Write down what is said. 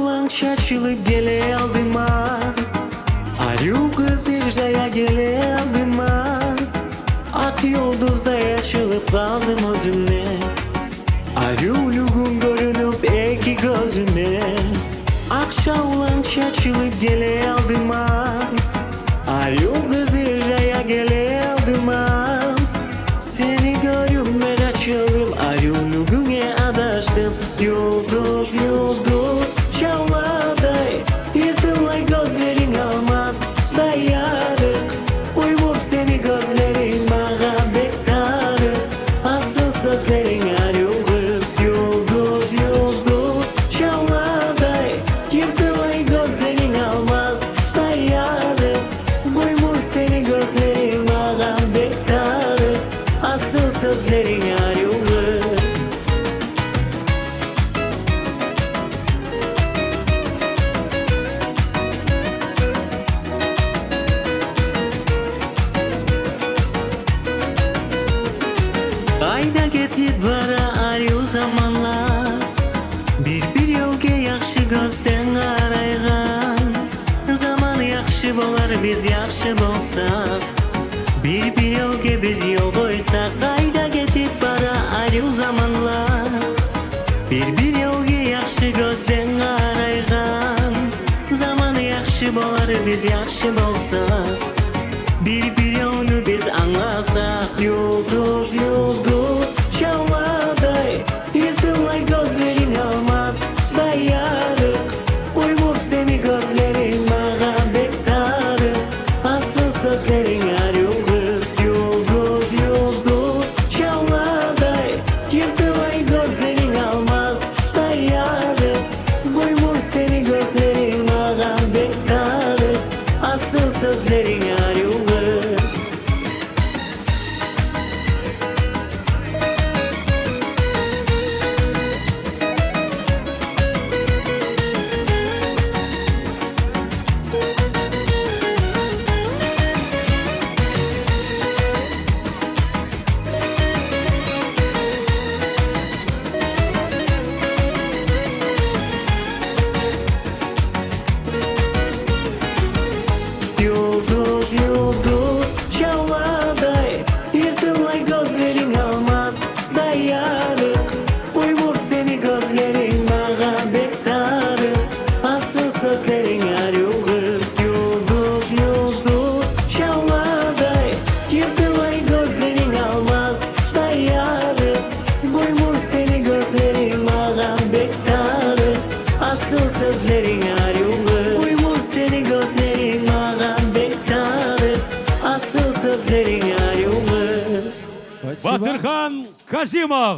Akşamlan çaçılıp gele aldıma, Arif Къыз irjaya gele aldıma. Ak yıldızda açılıp kaldım özüme, Arif'luğum görünüp iki gözüme. Akşamlan çaçılıp gele aldıma, Arif Къыз irjaya gele aldıma. Seni görünme açılım, Arif'luğuna adaştım. Yıldız yıldız çağladay, yırtılay gözlerin almaz dayarık. Uymur seni gözlerin bana bektarık. Asıl sözlerin Arif Къыз. Yıldız yıldız çağladay, yırtılay gözlerin almaz dayarık. Uymur seni gözlerin bana bektarık. Asıl sözlerin Arif Къыз. Ayda ketip bara Arif zamanlar, bir yolga yaxshi gözden qaraygan. Zaman yaxshi bolar biz yaxshi bolsak, bir yolga biz yol qo'ysak. Ayda ketip bara Arif zamanlar, bir yolga yaxshi gözden qaraygan. Zaman yaxshi bolar biz yaxshi bolsak, bir yolunu biz anlasak. Yıldız yıldız çağladay, yırtılay gözlerin almaz dayarık. Uymur seni gözlerin bana bektarık. Asıl sözlerin Arif Къыз. Yıldız yıldız çağladay, yırtılay gözlerin almaz dayarık. Uymur seni gözlerin bana bektarık. Asıl sözlerin Arif Къыз. Yıldız yıldız çağladay, yırtılay gözlerin almaz dayarık. Uymur seni gözlerin bana bektarık. Asıl sözlerin Arif Къыз. Yıldız yıldız çağladay, yırtılay gözlerin almaz dayarık. Uymur seni gözlerin bana bektarık. Asıl sözlerin Arif Къыз. Uymur seni gözlerin bana bektarık. Asıl sözlerin Arif Къыз. Батырхан Казимов